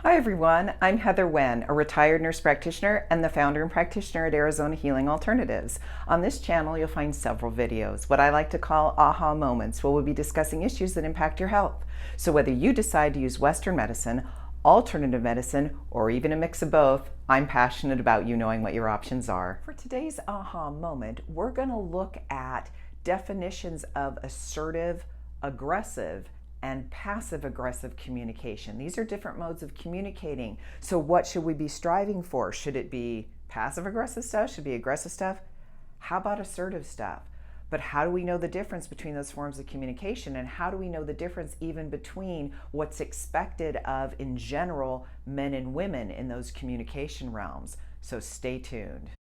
Hi everyone, I'm Heather Wen, a retired nurse practitioner and the founder and practitioner at Arizona Healing Alternatives. On this channel, you'll find several videos, what I like to call aha moments, where we'll be discussing issues that impact your health. So whether you decide to use Western medicine, alternative medicine, or even a mix of both, I'm passionate about you knowing what your options are. For today's aha moment, we're going to look at definitions of assertive, aggressive, and passive-aggressive communication. These are different modes of communicating. So what should we be striving for? Should it be passive-aggressive stuff? Should it be aggressive stuff? How about assertive stuff? But how do we know the difference between those forms of communication? And how do we know the difference even between what's expected of, in general, men and women in those communication realms? So stay tuned.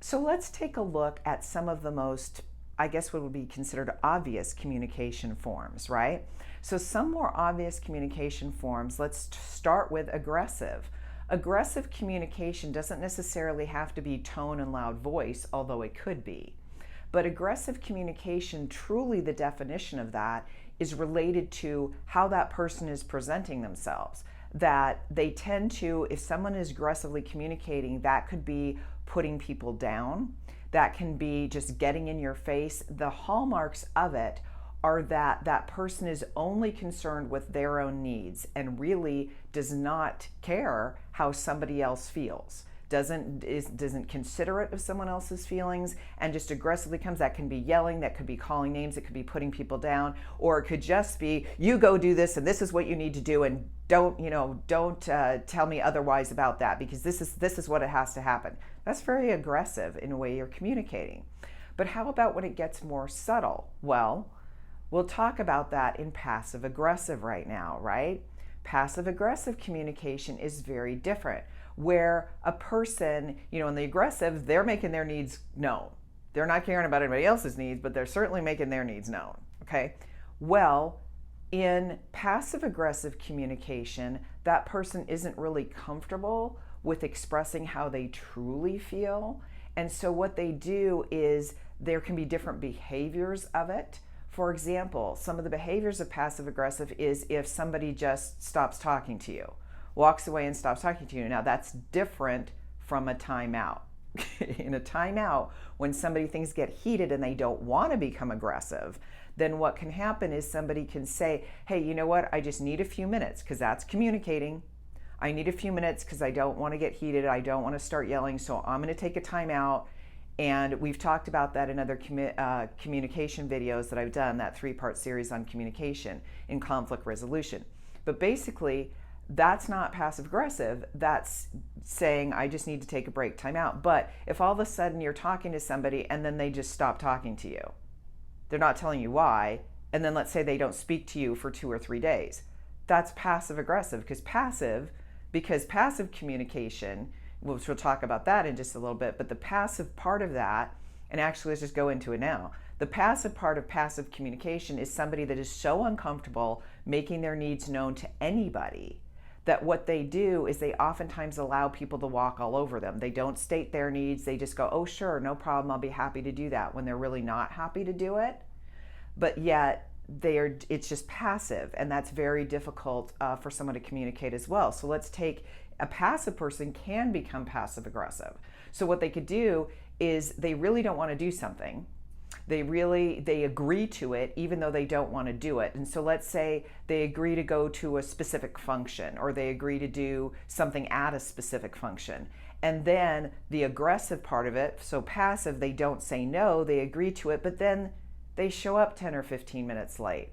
So let's take a look at some of the most, I guess what would be considered obvious communication forms, right? So some more obvious communication forms, let's start with aggressive. Aggressive communication doesn't necessarily have to be tone and loud voice, although it could be. But aggressive communication, truly the definition of that is related to how that person is presenting themselves. That they tend to, if someone is aggressively communicating, that could be putting people down. That can be just getting in your face. The hallmarks of it are that that person is only concerned with their own needs and really does not care how somebody else feels. Doesn't consider it of someone else's feelings and just aggressively comes. That can be yelling, that could be calling names, it could be putting people down, or it could just be, you go do this and this is what you need to do, and don't tell me otherwise about that, because this is what it has to happen. That's very aggressive in a way you're communicating. But how about when it gets more subtle? Well, we'll talk about that in passive aggressive right now, right? Passive aggressive communication is very different, where a person, in the aggressive, they're making their needs known. They're not caring about anybody else's needs, but they're certainly making their needs known, okay? Well, in passive aggressive communication, that person isn't really comfortable with expressing how they truly feel. And so what they do is there can be different behaviors of it. For example, some of the behaviors of passive aggressive is if somebody just stops talking to you, walks away and stops talking to you. Now that's different from a timeout. In a timeout, when things get heated and they don't want to become aggressive, then what can happen is somebody can say, hey, you know what, I just need a few minutes, because that's communicating. I need a few minutes because I don't want to get heated. I don't want to start yelling, so I'm going to take a timeout. And we've talked about that in other communication videos that I've done, that 3-part series on communication in conflict resolution. But basically, that's not passive aggressive. That's saying, I just need to take a break, time out. But if all of a sudden you're talking to somebody and then they just stop talking to you, they're not telling you why, and then let's say they don't speak to you for 2 or 3 days, that's passive aggressive. Because passive communication, which we'll talk about that in just a little bit, but the passive part of that, and actually let's just go into it now. The passive part of passive communication is somebody that is so uncomfortable making their needs known to anybody that what they do is they oftentimes allow people to walk all over them. They don't state their needs. They just go, oh, sure, no problem, I'll be happy to do that, when they're really not happy to do it. But yet it's just passive, and that's very difficult for someone to communicate as well. So let's take a passive person can become passive aggressive. So what they could do is they really don't want to do something. They agree to it even though they don't want to do it. And so let's say they agree to go to a specific function, or they agree to do something at a specific function. And then the aggressive part of it, so passive, they don't say no, they agree to it, but then they show up 10 or 15 minutes late.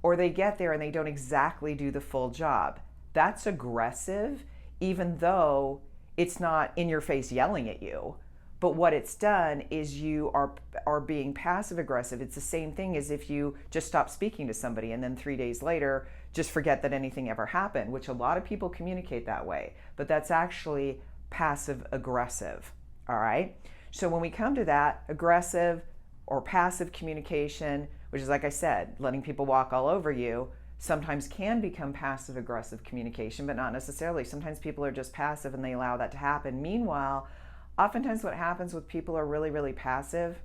Or they get there and they don't exactly do the full job. That's aggressive, even though it's not in your face yelling at you. But what it's done is you are being passive aggressive. It's the same thing as if you just stop speaking to somebody and then 3 days later just forget that anything ever happened, which a lot of people communicate that way. But that's actually passive aggressive, all right? So when we come to that, aggressive or passive communication, which is, like I said, letting people walk all over you, sometimes can become passive aggressive communication, but not necessarily. Sometimes people are just passive and they allow that to happen. Meanwhile, Oftentimes what happens with people who are really, really passive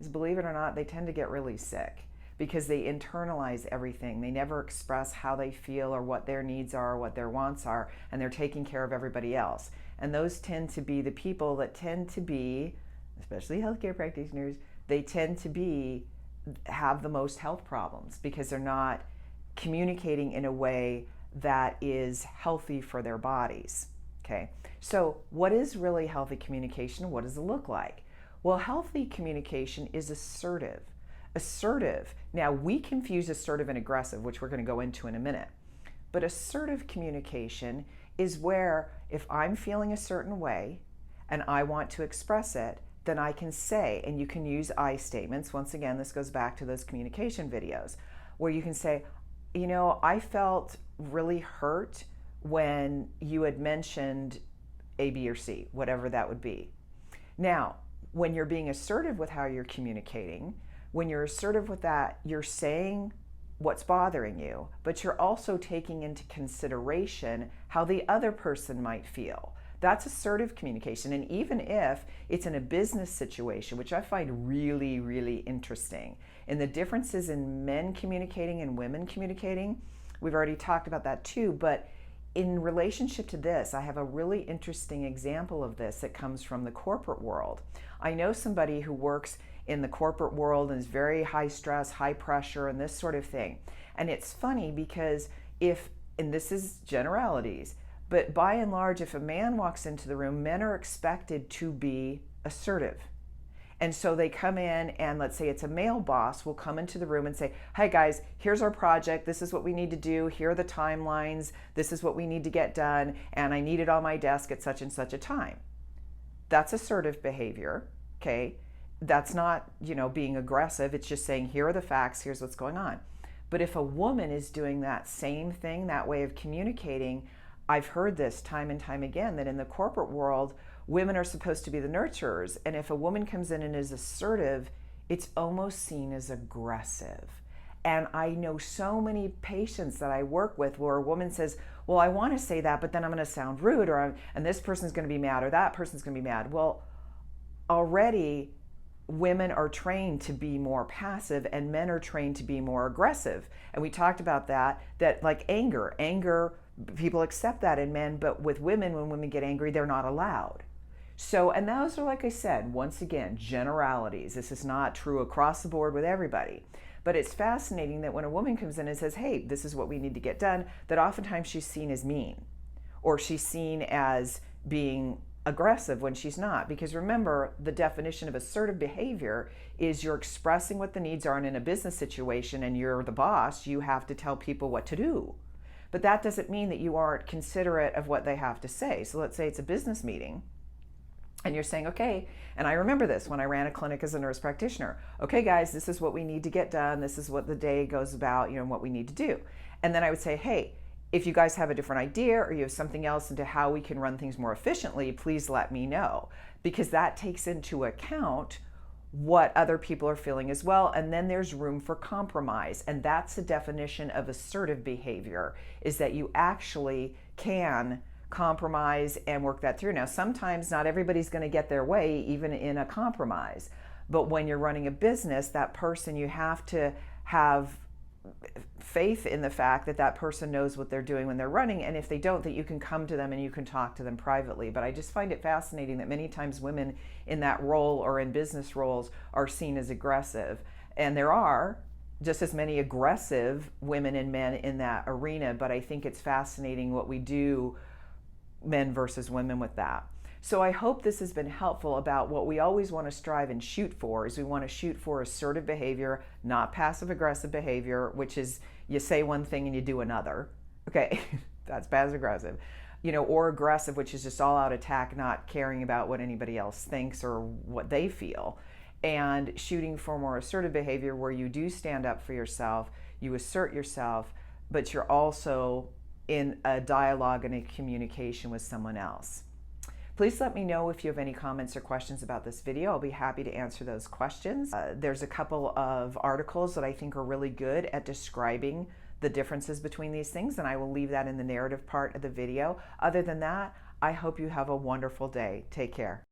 is, believe it or not, they tend to get really sick because they internalize everything. They never express how they feel or what their needs are or what their wants are, and they're taking care of everybody else. And those tend to be the people that tend to be, especially healthcare practitioners, they tend to have the most health problems because they're not communicating in a way that is healthy for their bodies. Okay, so what is really healthy communication? What does it look like? Well, healthy communication is assertive. Assertive, now we confuse assertive and aggressive, which we're going to go into in a minute. But assertive communication is where if I'm feeling a certain way and I want to express it, then I can say, and you can use I statements. Once again, this goes back to those communication videos where you can say, you know, I felt really hurt when you had mentioned A, B, or C, whatever that would be. Now, when you're being assertive with how you're communicating, when you're assertive with that, you're saying what's bothering you, but you're also taking into consideration how the other person might feel. That's assertive communication. And even if it's in a business situation, which I find really, really interesting, and the differences in men communicating and women communicating, we've already talked about that too, but in relationship to this, I have a really interesting example of this that comes from the corporate world. I know somebody who works in the corporate world and is very high stress, high pressure, and this sort of thing. And it's funny because and this is generalities, but by and large, if a man walks into the room, men are expected to be assertive. And so they come in and let's say it's a male boss will come into the room and say, "Hi guys, here's our project. This is what we need to do. Here are the timelines. This is what we need to get done. And I need it on my desk at such and such a time." That's assertive behavior, okay? That's not, being aggressive. It's just saying, here are the facts, here's what's going on. But if a woman is doing that same thing, that way of communicating, I've heard this time and time again, that in the corporate world, women are supposed to be the nurturers. And if a woman comes in and is assertive, it's almost seen as aggressive. And I know so many patients that I work with where a woman says, well, I want to say that, but then I'm going to sound rude, and this person's going to be mad, or that person's going to be mad. Well, already women are trained to be more passive and men are trained to be more aggressive. And we talked about that like anger, people accept that in men, but with women, when women get angry, they're not allowed. So, and those are, like I said, once again, generalities. This is not true across the board with everybody. But it's fascinating that when a woman comes in and says, hey, this is what we need to get done, that oftentimes she's seen as mean, or she's seen as being aggressive when she's not. Because remember, the definition of assertive behavior is you're expressing what the needs are, and in a business situation and you're the boss, you have to tell people what to do. But that doesn't mean that you aren't considerate of what they have to say. So let's say it's a business meeting and you're saying, okay, and I remember this when I ran a clinic as a nurse practitioner. Okay, guys, this is what we need to get done. This is what the day goes about, and what we need to do. And then I would say, hey, if you guys have a different idea or you have something else into how we can run things more efficiently, please let me know. Because that takes into account what other people are feeling as well. And then there's room for compromise. And that's the definition of assertive behavior, is that you actually can compromise and work that through. Now, sometimes not everybody's going to get their way, even in a compromise. But when you're running a business, that person, you have to have faith in the fact that that person knows what they're doing when they're running, and if they don't, that you can come to them and you can talk to them privately. But I just find it fascinating that many times women in that role or in business roles are seen as aggressive, and there are just as many aggressive women and men in that arena. But I think it's fascinating what we do, men versus women, with that. So I hope this has been helpful about what we always want to strive and shoot for. Is we want to shoot for assertive behavior, not passive aggressive behavior, which is you say one thing and you do another. Okay, that's passive aggressive. Or aggressive, which is just all out attack, not caring about what anybody else thinks or what they feel. And shooting for more assertive behavior where you do stand up for yourself, you assert yourself, but you're also in a dialogue and a communication with someone else. Please let me know if you have any comments or questions about this video. I'll be happy to answer those questions. There's a couple of articles that I think are really good at describing the differences between these things, and I will leave that in the narrative part of the video. Other than that, I hope you have a wonderful day. Take care.